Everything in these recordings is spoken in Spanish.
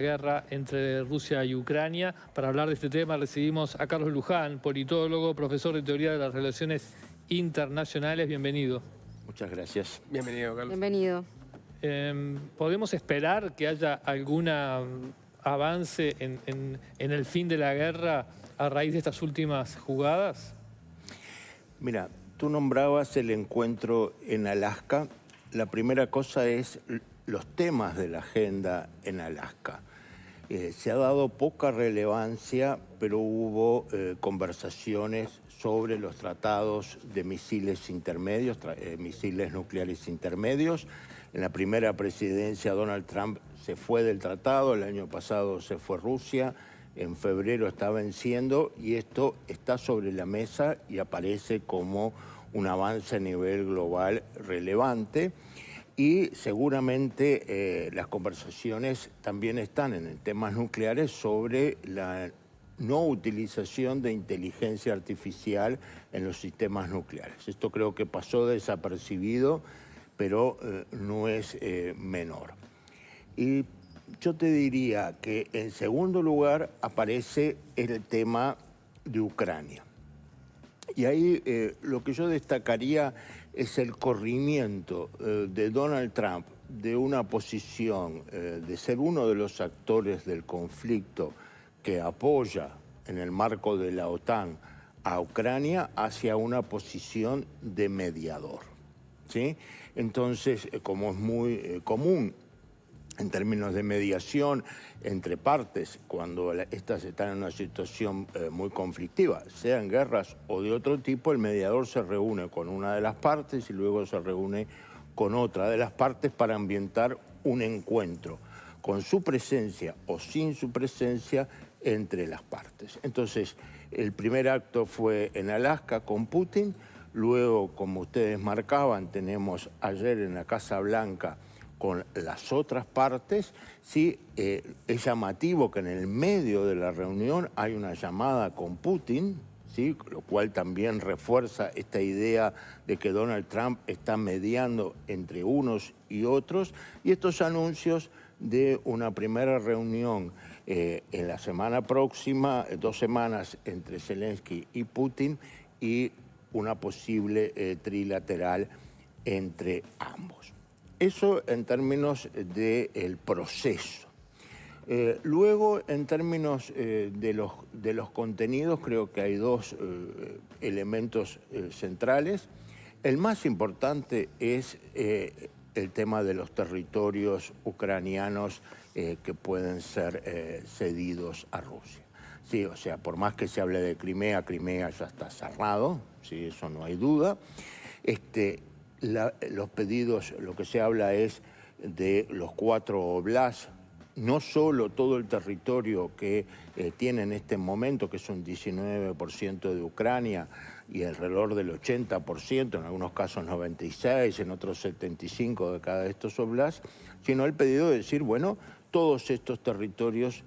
Guerra entre Rusia y Ucrania. Para hablar de este tema recibimos a Carlos Luján, politólogo, profesor de Teoría de las Relaciones Internacionales. Bienvenido. Muchas gracias. Bienvenido, Carlos. Bienvenido. ¿Podemos esperar que haya algún avance en el fin de la guerra a raíz de estas últimas jugadas? Mira, tú nombrabas el encuentro en Alaska. La primera cosa es los temas de la agenda en Alaska. Se ha dado poca relevancia, pero hubo conversaciones sobre los tratados de misiles intermedios, misiles nucleares intermedios. En la primera presidencia Donald Trump se fue del tratado, el año pasado se fue Rusia, en febrero está venciendo y esto está sobre la mesa y aparece como un avance a nivel global relevante. Y seguramente las conversaciones también están en temas nucleares sobre la no utilización de inteligencia artificial en los sistemas nucleares. Esto creo que pasó desapercibido, pero no es menor. Y yo te diría que en segundo lugar aparece el tema de Ucrania. Y ahí lo que yo destacaría es el corrimiento de Donald Trump de una posición de ser uno de los actores del conflicto que apoya en el marco de la OTAN a Ucrania hacia una posición de mediador, ¿sí? Entonces, como es muy común en términos de mediación entre partes, cuando estas están en una situación muy conflictiva, sean guerras o de otro tipo, el mediador se reúne con una de las partes y luego se reúne con otra de las partes para ambientar un encuentro, con su presencia o sin su presencia entre las partes. Entonces, el primer acto fue en Alaska con Putin, luego, como ustedes marcaban, tenemos ayer en la Casa Blanca con las otras partes. Sí, es llamativo que en el medio de la reunión hay una llamada con Putin, ¿sí? Lo cual también refuerza esta idea de que Donald Trump está mediando entre unos y otros, y estos anuncios de una primera reunión en la semana próxima, 2 semanas entre Zelensky y Putin, y una posible trilateral entre ambos. Eso en términos del proceso. Luego, en términos de los contenidos, creo que hay dos elementos centrales. El más importante es el tema de los territorios ucranianos que pueden ser cedidos a Rusia. Sí, o sea, por más que se hable de Crimea, Crimea ya está cerrado, sí, eso no hay duda. Los pedidos, lo que se habla es de los 4 oblasts, no solo todo el territorio que tiene en este momento, que es un 19% de Ucrania y alrededor del 80%, en algunos casos 96%, en otros 75% de cada de estos oblasts, sino el pedido de decir, bueno, todos estos territorios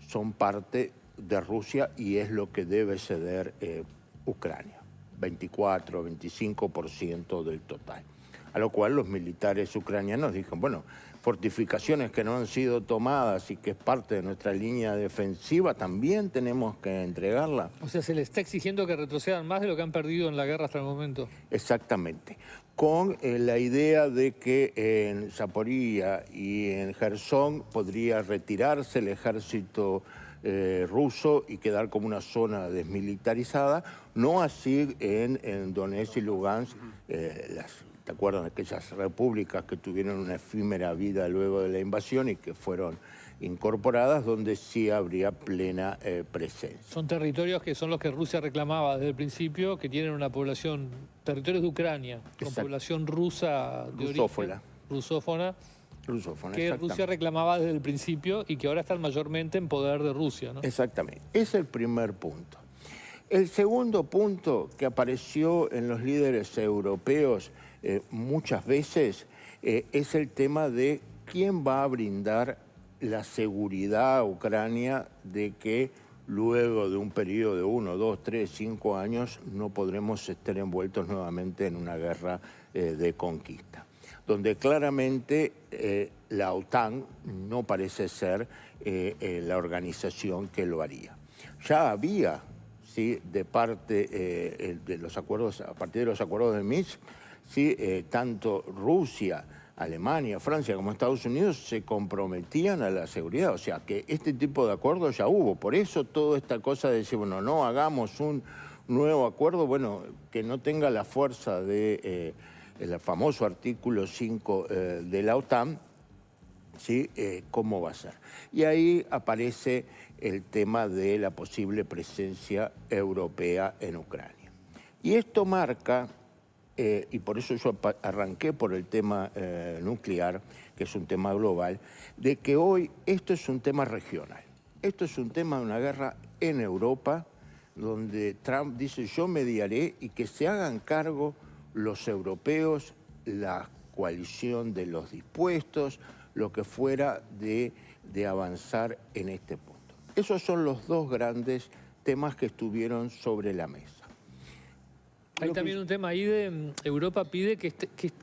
son parte de Rusia y es lo que debe ceder Ucrania. 24, 25% del total. A lo cual los militares ucranianos dijeron, bueno, fortificaciones que no han sido tomadas y que es parte de nuestra línea defensiva, también tenemos que entregarla. O sea, se les está exigiendo que retrocedan más de lo que han perdido en la guerra hasta el momento. Exactamente. Con la idea de que en Zaporizhia y en Gerson podría retirarse el ejército ruso y quedar como una zona desmilitarizada, no así en Donetsk y Lugansk, ¿te acuerdan de aquellas repúblicas que tuvieron una efímera vida luego de la invasión y que fueron incorporadas, donde sí habría plena presencia? Son territorios que son los que Rusia reclamaba desde el principio, que tienen una población, territorios de Ucrania, con población rusa de rusófona. Rusófona, que Rusia reclamaba desde el principio y que ahora están mayormente en poder de Rusia, ¿no? Exactamente. Es el primer punto. El segundo punto que apareció en los líderes europeos muchas veces es el tema de quién va a brindar la seguridad a Ucrania de que luego de un periodo de 1, 2, 3, 5 años no podremos estar envueltos nuevamente en una guerra de conquista. donde claramente la OTAN no parece ser la organización que lo haría. Ya había, ¿sí?, de parte de los acuerdos, a partir de los acuerdos de Minsk, ¿sí?, tanto Rusia, Alemania, Francia como Estados Unidos se comprometían a la seguridad. O sea, que este tipo de acuerdos ya hubo. Por eso toda esta cosa de decir, bueno, no hagamos un nuevo acuerdo, bueno, que no tenga la fuerza de el famoso artículo 5 de la OTAN, ¿sí? ¿Cómo va a ser? Y ahí aparece el tema de la posible presencia europea en Ucrania. Y esto marca, y por eso yo arranqué por el tema nuclear, que es un tema global, de que hoy esto es un tema regional. Esto es un tema de una guerra en Europa, donde Trump dice yo mediaré y que se hagan cargo los europeos, la coalición de los dispuestos, lo que fuera de avanzar en este punto. Esos son los dos grandes temas que estuvieron sobre la mesa. Hay también un tema ahí de Europa pide que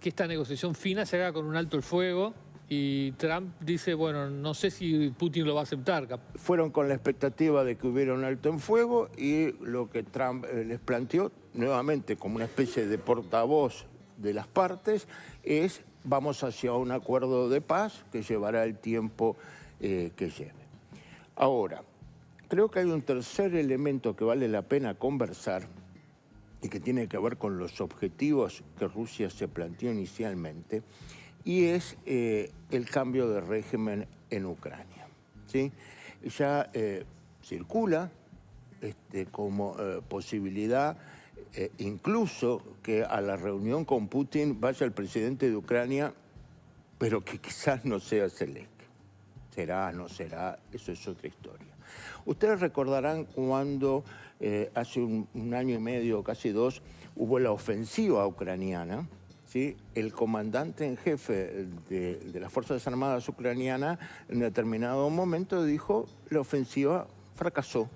esta negociación fina se haga con un alto el fuego y Trump dice, bueno, no sé si Putin lo va a aceptar. Fueron con la expectativa de que hubiera un alto en fuego y lo que Trump les planteó, nuevamente como una especie de portavoz de las partes, es vamos hacia un acuerdo de paz que llevará el tiempo que lleve. Ahora, creo que hay un tercer elemento que vale la pena conversar y que tiene que ver con los objetivos que Rusia se planteó inicialmente, y es el cambio de régimen en Ucrania, ¿sí? Ya circula como posibilidad incluso que a la reunión con Putin vaya el presidente de Ucrania, pero que quizás no sea Zelensky. Será, no será, eso es otra historia. Ustedes recordarán cuando hace un año y medio, casi dos, hubo la ofensiva ucraniana, ¿sí? El comandante en jefe de las Fuerzas Armadas ucranianas en determinado momento dijo la ofensiva fracasó,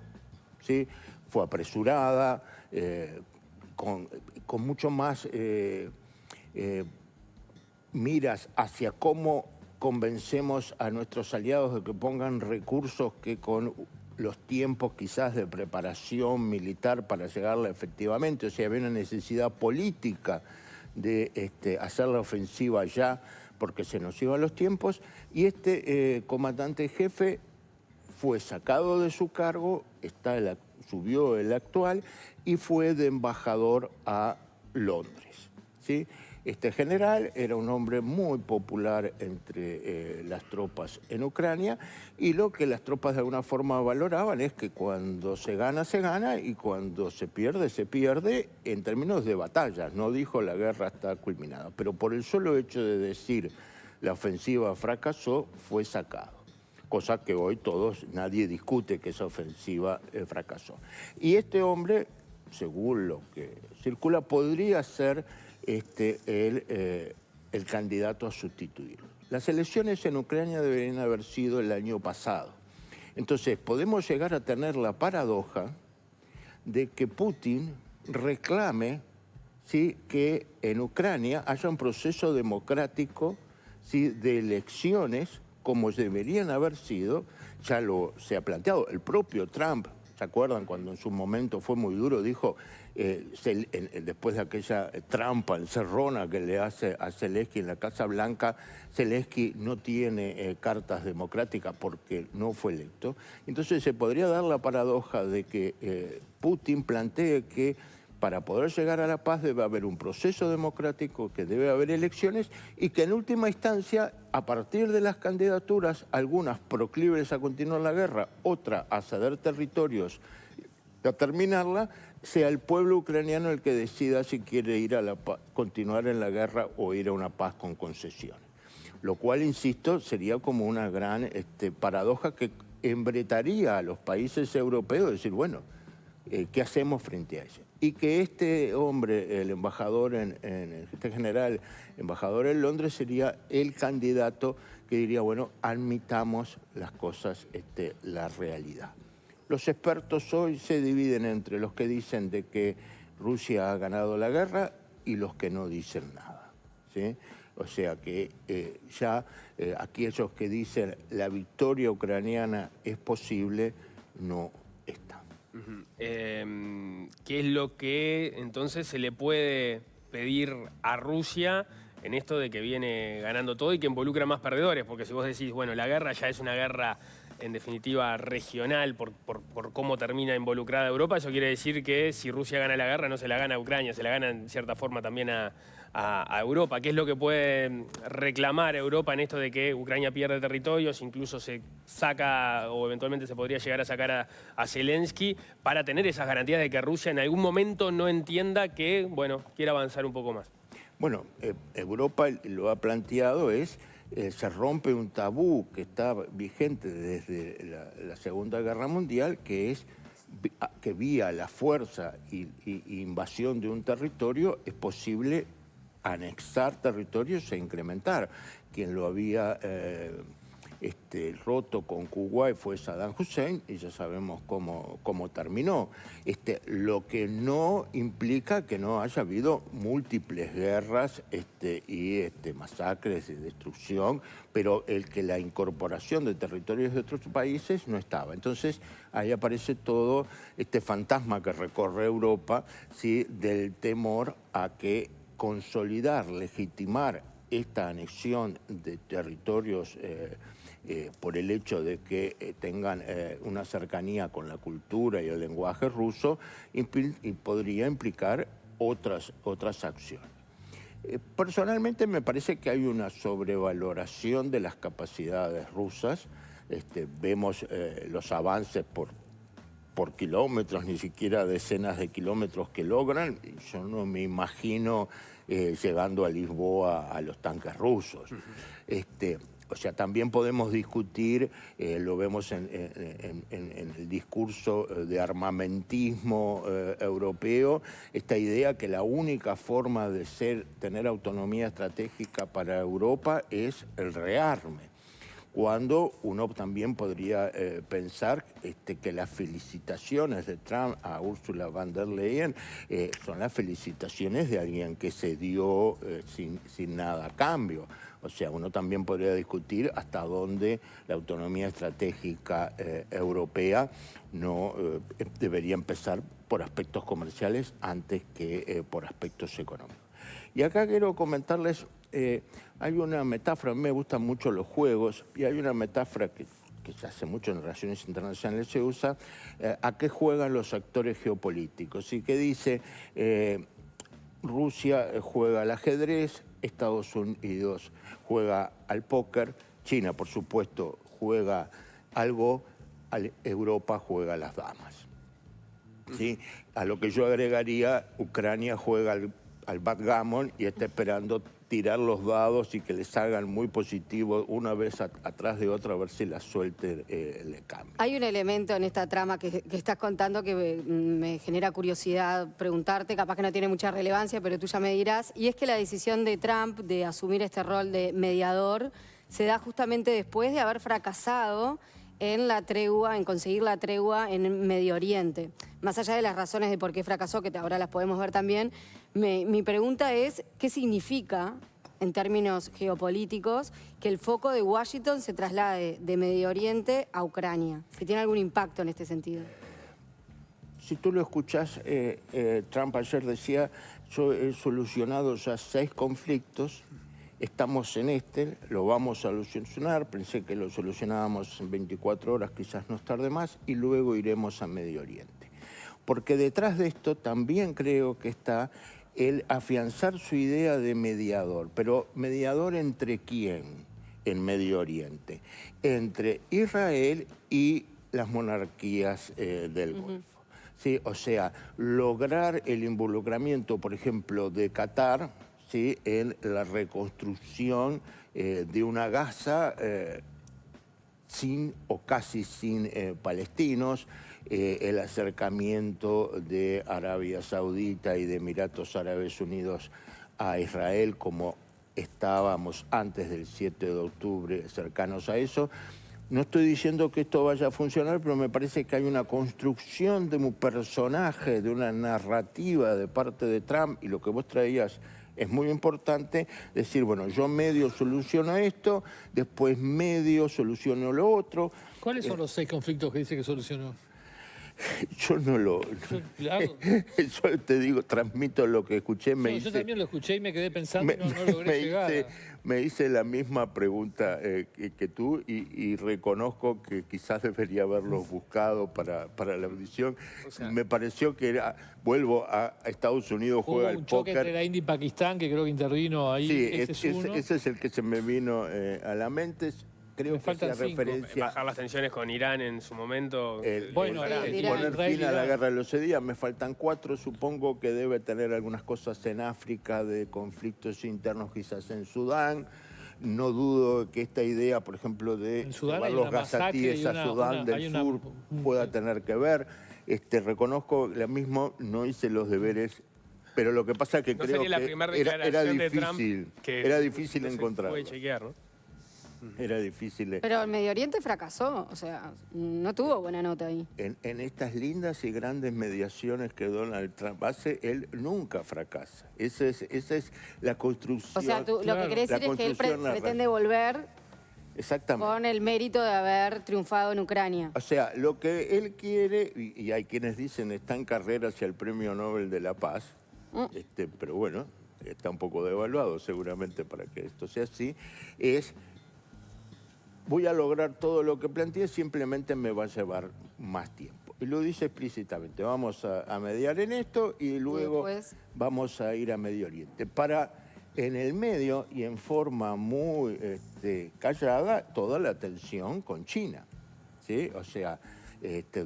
¿sí? Fue apresurada, con mucho más miras hacia cómo convencemos a nuestros aliados de que pongan recursos que con los tiempos quizás de preparación militar para llegarla efectivamente. O sea, había una necesidad política de hacer la ofensiva ya porque se nos iban los tiempos, y comandante jefe fue sacado de su cargo, subió el actual y fue de embajador a Londres, ¿sí? Este general era un hombre muy popular entre las tropas en Ucrania, y lo que las tropas de alguna forma valoraban es que cuando se gana, se gana, y cuando se pierde en términos de batallas. No dijo la guerra está culminada, pero por el solo hecho de decir la ofensiva fracasó, fue sacado. Cosa que hoy nadie discute que esa ofensiva fracasó. Y este hombre, según lo que circula, podría ser el candidato a sustituirlo. Las elecciones en Ucrania deberían haber sido el año pasado. Entonces, podemos llegar a tener la paradoja de que Putin reclame, ¿sí?, que en Ucrania haya un proceso democrático, ¿sí?, de elecciones como deberían haber sido. Ya se ha planteado. El propio Trump, ¿se acuerdan cuando en su momento fue muy duro? Dijo, después de aquella trampa encerrona que le hace a Zelensky en la Casa Blanca, Zelensky no tiene cartas democráticas porque no fue electo. Entonces se podría dar la paradoja de que Putin plantee que para poder llegar a la paz debe haber un proceso democrático, que debe haber elecciones, y que en última instancia, a partir de las candidaturas, algunas proclives a continuar la guerra, otra a ceder territorios, a terminarla, sea el pueblo ucraniano el que decida si quiere ir a la paz, continuar en la guerra o ir a una paz con concesiones. Lo cual, insisto, sería como una gran paradoja que embretaría a los países europeos, decir, bueno, ¿qué hacemos frente a eso? Y que este hombre, el embajador este general, embajador en Londres, sería el candidato que diría, bueno, admitamos las cosas, la realidad. Los expertos hoy se dividen entre los que dicen de que Rusia ha ganado la guerra y los que no dicen nada, ¿sí? O sea que ya aquellos que dicen la victoria ucraniana es posible, no está. ¿Qué es lo que entonces se le puede pedir a Rusia en esto de que viene ganando todo y que involucra más perdedores? Porque si vos decís, bueno, la guerra ya es una guerra en definitiva regional por cómo termina involucrada Europa, eso quiere decir que si Rusia gana la guerra no se la gana a Ucrania, se la gana en cierta forma también a Europa. ¿Qué es lo que puede reclamar Europa en esto de que Ucrania pierde territorios, incluso se saca o eventualmente se podría llegar a sacar a Zelensky para tener esas garantías de que Rusia en algún momento no entienda que, bueno, quiere avanzar un poco más? Bueno, Europa lo ha planteado se rompe un tabú que está vigente desde la Segunda Guerra Mundial, que es que vía la fuerza y invasión de un territorio es posible anexar territorios e incrementar. Quien lo había roto con Kuwait fue Saddam Hussein y ya sabemos cómo terminó. Lo que no implica que no haya habido múltiples guerras y masacres y destrucción, pero la incorporación de territorios de otros países no estaba. Entonces ahí aparece todo este fantasma que recorre Europa, ¿sí?, del temor a que consolidar, legitimar esta anexión de territorios por el hecho de que tengan una cercanía con la cultura y el lenguaje ruso, podría implicar otras acciones. Personalmente me parece que hay una sobrevaloración de las capacidades rusas. Vemos los avances por kilómetros, ni siquiera decenas de kilómetros que logran. Yo no me imagino llegando a Lisboa a los tanques rusos. O sea, también podemos discutir, lo vemos en el discurso de armamentismo europeo, esta idea que la única forma de tener autonomía estratégica para Europa es el rearme, cuando uno también podría pensar que las felicitaciones de Trump a Ursula von der Leyen son las felicitaciones de alguien que se dio sin nada a cambio. O sea, uno también podría discutir hasta dónde la autonomía estratégica europea no debería empezar por aspectos comerciales antes que por aspectos económicos. Y acá quiero comentarles, hay una metáfora, a mí me gustan mucho los juegos, y hay una metáfora que se hace mucho en relaciones internacionales, se usa, a qué juegan los actores geopolíticos, y que dice, Rusia juega al ajedrez, Estados Unidos juega al póker, China, por supuesto, juega algo, Europa juega a las damas. ¿Sí? A lo que yo agregaría, Ucrania juega al backgammon y está esperando tirar los dados y que les hagan muy positivo una vez atrás de otra, a ver si la suerte le cambia. Hay un elemento en esta trama que estás contando que me genera curiosidad preguntarte, capaz que no tiene mucha relevancia, pero tú ya me dirás, y es que la decisión de Trump de asumir este rol de mediador se da justamente después de haber fracasado en la tregua, en conseguir la tregua en Medio Oriente. Más allá de las razones de por qué fracasó, que ahora las podemos ver también, mi pregunta es, ¿qué significa, en términos geopolíticos, que el foco de Washington se traslade de Medio Oriente a Ucrania? Si tiene algún impacto en este sentido. Si tú lo escuchás, Trump ayer decía, yo he solucionado ya 6 conflictos, estamos en lo vamos a solucionar, pensé que lo solucionábamos en 24 horas, quizás nos tarde más, y luego iremos a Medio Oriente. Porque detrás de esto también creo que está el afianzar su idea de mediador. Pero ¿mediador entre quién en Medio Oriente? Entre Israel y las monarquías del Golfo. ¿Sí? O sea, lograr el involucramiento, por ejemplo, de Qatar, ¿sí?, en la reconstrucción de una Gaza sin o casi sin palestinos, el acercamiento de Arabia Saudita y de Emiratos Árabes Unidos a Israel, como estábamos antes del 7 de octubre cercanos a eso. No estoy diciendo que esto vaya a funcionar, pero me parece que hay una construcción de un personaje, de una narrativa de parte de Trump, y lo que vos traías Es muy importante decir, bueno, yo medio soluciono esto, después medio soluciono lo otro. ¿Cuáles son los 6 conflictos que dice que solucionó? Yo no lo... Yo te digo, transmito lo que escuché. Yo también lo escuché y me quedé pensando y no logré llegar. Me hice la misma pregunta que tú y reconozco que quizás debería haberlos buscado para la audición. O sea, me pareció que era... Vuelvo a Estados Unidos, juega el póker. Hubo un choque entre la India y Pakistán que creo que intervino ahí. Sí, ese es el que se me vino a la mente. Creo que hacía referencia... Bajar las tensiones con Irán en su momento. Poner fin a la guerra de los días. Me faltan 4. Supongo que debe tener algunas cosas en África de conflictos internos, quizás en Sudán. No dudo que esta idea, por ejemplo, de llevar los gazatíes a Sudán del Sur pueda tener que ver. Reconozco, lo mismo, no hice los deberes. Pero lo que pasa es que creo que era difícil encontrarlo. Puede chequear, ¿no? Era difícil. Pero el Medio Oriente fracasó, o sea, no tuvo buena nota ahí. En estas lindas y grandes mediaciones que Donald Trump hace, él nunca fracasa. Esa es la construcción. O sea, lo que querés decir es que él pretende volver con el mérito de haber triunfado en Ucrania. O sea, lo que él quiere, y hay quienes dicen está en carrera hacia el Premio Nobel de la Paz, pero bueno, está un poco devaluado seguramente para que esto sea así, es... Voy a lograr todo lo que planteé, simplemente me va a llevar más tiempo. Y lo dice explícitamente, vamos a mediar en esto y luego vamos a ir a Medio Oriente. Para, en el medio y en forma muy callada, toda la tensión con China, ¿sí? O sea,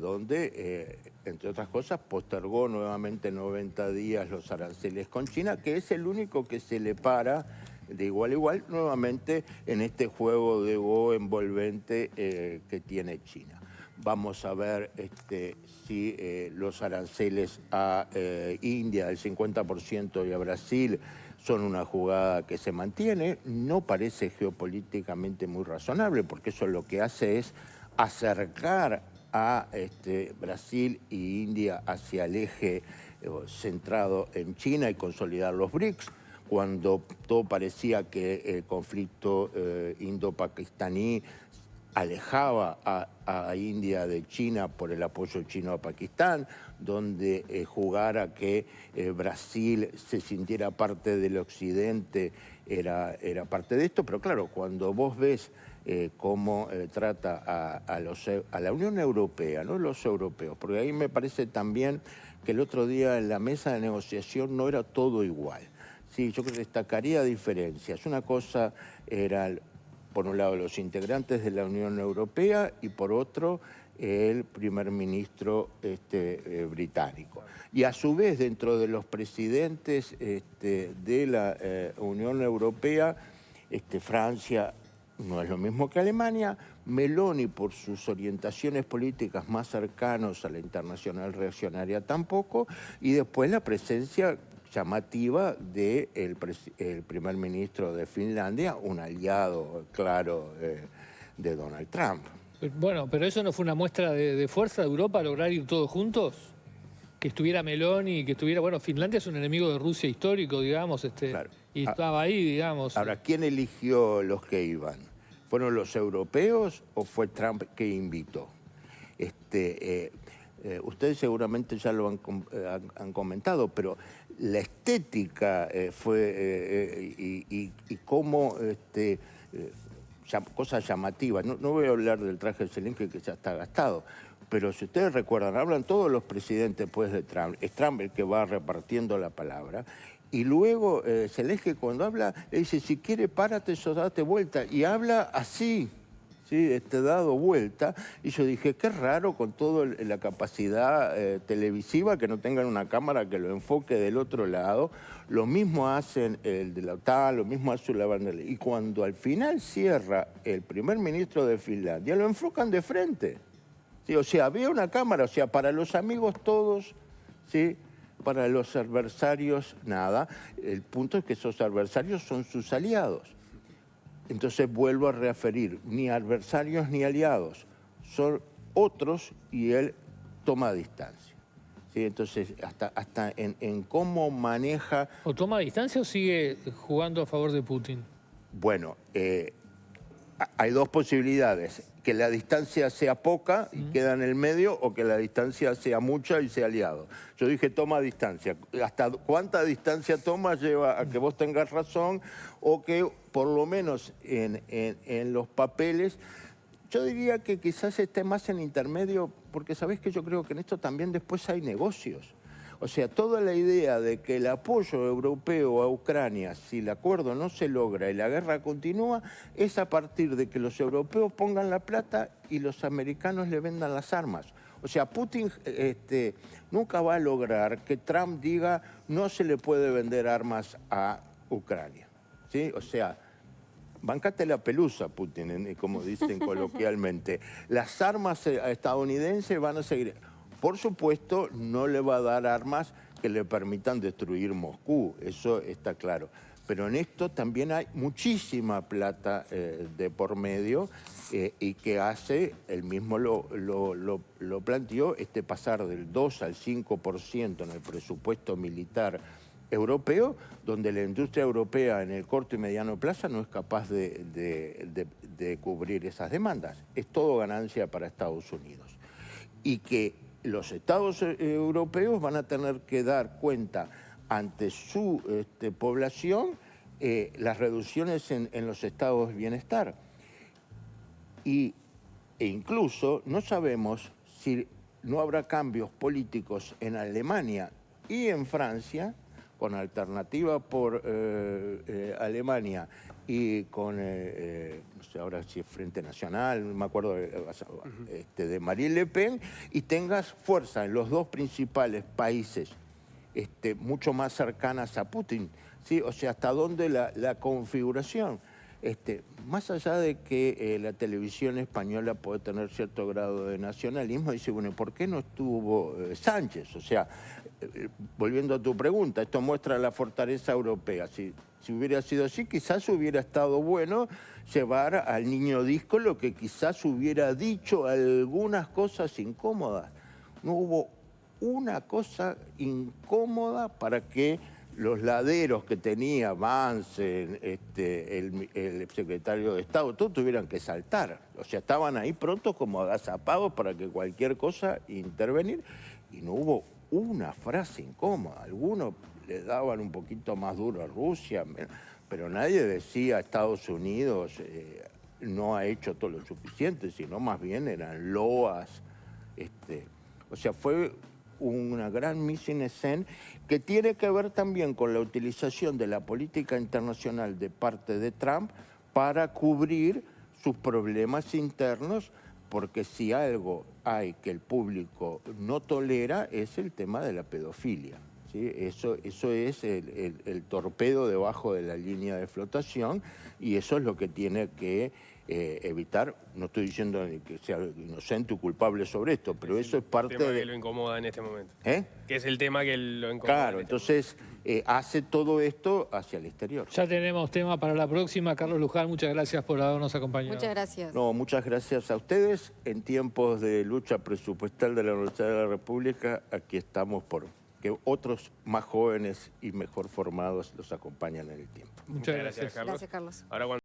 donde, entre otras cosas, postergó nuevamente 90 días los aranceles con China, que es el único que se le para de igual a igual, nuevamente en este juego de Go envolvente que tiene China. Vamos a ver si los aranceles a India del 50% y a Brasil son una jugada que se mantiene. No parece geopolíticamente muy razonable, porque eso lo que hace es acercar a Brasil e India hacia el eje centrado en China y consolidar los BRICS. Cuando todo parecía que el conflicto indo-pakistaní alejaba a India de China por el apoyo chino a Pakistán, donde jugara que Brasil se sintiera parte del occidente era parte de esto, pero claro, cuando vos ves cómo trata a la Unión Europea, no los europeos, porque ahí me parece también que el otro día en la mesa de negociación no era todo igual. Sí, yo creo que destacaría diferencias. Una cosa era, por un lado, los integrantes de la Unión Europea y por otro, el primer ministro británico. Y a su vez, dentro de los presidentes de la Unión Europea, Francia no es lo mismo que Alemania, Meloni, por sus orientaciones políticas más cercanas a la internacional reaccionaria, tampoco, y después la presencia llamativa del primer ministro de Finlandia, un aliado claro de Donald Trump. Bueno, pero eso no fue una muestra de fuerza de Europa lograr ir todos juntos. Que estuviera Meloni, que estuviera... Bueno, Finlandia es un enemigo de Rusia histórico, digamos, claro. Y estaba ahí, digamos. Ahora, ¿quién eligió los que iban? ¿Fueron los europeos o fue Trump que invitó? Ustedes seguramente ya lo han comentado, pero la estética y cómo cosas llamativas. No voy a hablar del traje de Zelensky que ya está gastado, pero si ustedes recuerdan, hablan todos los presidentes después de Trump. Es Trump el que va repartiendo la palabra. Y luego Zelensky cuando habla, le dice, si quiere párate, eso date vuelta. Y habla así, ¿sí? Dado vuelta. Y yo dije, qué raro con toda la capacidad televisiva que no tengan una cámara que lo enfoque del otro lado. Lo mismo hacen el de la OTAN, lo mismo hace la bandera. Y cuando al final cierra el primer ministro de Finlandia, lo enfocan de frente. ¿Sí? O sea, había una cámara, o sea, para los amigos todos, ¿sí? Para los adversarios, nada. El punto es que esos adversarios son sus aliados. Entonces vuelvo a referir, ni adversarios ni aliados, son otros y él toma distancia. ¿sí? Entonces, hasta en cómo maneja... ¿O toma distancia o sigue jugando a favor de Putin? Bueno, hay dos posibilidades, que la distancia sea poca y queda en el medio, o que la distancia sea mucha y sea aliado. Yo dije toma distancia. ¿Hasta cuánta distancia toma lleva a que vos tengas razón o que por lo menos en los papeles... Yo diría que quizás esté más en intermedio, porque sabés que yo creo que en esto también después hay negocios. O sea, toda la idea de que el apoyo europeo a Ucrania, si el acuerdo no se logra y la guerra continúa, es a partir de que los europeos pongan la plata y los americanos le vendan las armas. O sea, Putin nunca va a lograr que Trump diga no se le puede vender armas a Ucrania, ¿sí? O sea, bancate la pelusa, Putin, como dicen coloquialmente. Las armas estadounidenses van a seguir. Por supuesto, no le va a dar armas que le permitan destruir Moscú, eso está claro. Pero en esto también hay muchísima plata de por medio y que hace, él mismo lo planteó, pasar del 2 al 5% en el presupuesto militar europeo, donde la industria europea en el corto y mediano plazo no es capaz de cubrir esas demandas. Es todo ganancia para Estados Unidos. Y que los estados europeos van a tener que dar cuenta ante su población las reducciones en los estados de bienestar. E incluso no sabemos si no habrá cambios políticos en Alemania y en Francia, con alternativa por Alemania y con, no sé ahora si es Frente Nacional, no me acuerdo, de Marine Le Pen, y tengas fuerza en los dos principales países mucho más cercanas a Putin, ¿sí? O sea, hasta dónde la configuración. Más allá de que la televisión española puede tener cierto grado de nacionalismo, dice, bueno, ¿por qué no estuvo Sánchez? O sea, volviendo a tu pregunta, esto muestra la fortaleza europea. Si hubiera sido así, quizás hubiera estado bueno llevar al niño disco lo que quizás hubiera dicho algunas cosas incómodas. No hubo una cosa incómoda para que los laderos que tenía Vance, el secretario de Estado, todos tuvieran que saltar. O sea, estaban ahí prontos como agazapados para que cualquier cosa intervenir y no hubo una frase incómoda. Algunos le daban un poquito más duro a Rusia, pero nadie decía Estados Unidos no ha hecho todo lo suficiente, sino más bien eran loas. O sea, fue una gran mise en scène que tiene que ver también con la utilización de la política internacional de parte de Trump para cubrir sus problemas internos, porque si algo hay que el público no tolera es el tema de la pedofilia, ¿sí? Eso es el torpedo debajo de la línea de flotación y eso es lo que tiene que evitar. No estoy diciendo que sea inocente o culpable sobre esto, pero eso es parte de... El tema de... que lo incomoda en este momento. ¿Eh? Que es el tema que lo incomoda. Claro, entonces hace todo esto hacia el exterior. Ya tenemos tema para la próxima. Carlos Luján, muchas gracias por habernos acompañado. Muchas gracias. No, muchas gracias a ustedes. En tiempos de lucha presupuestal de la Universidad de la República, aquí estamos por que otros más jóvenes y mejor formados los acompañen en el tiempo. Muchas gracias. Carlos. Gracias, Carlos. Ahora cuando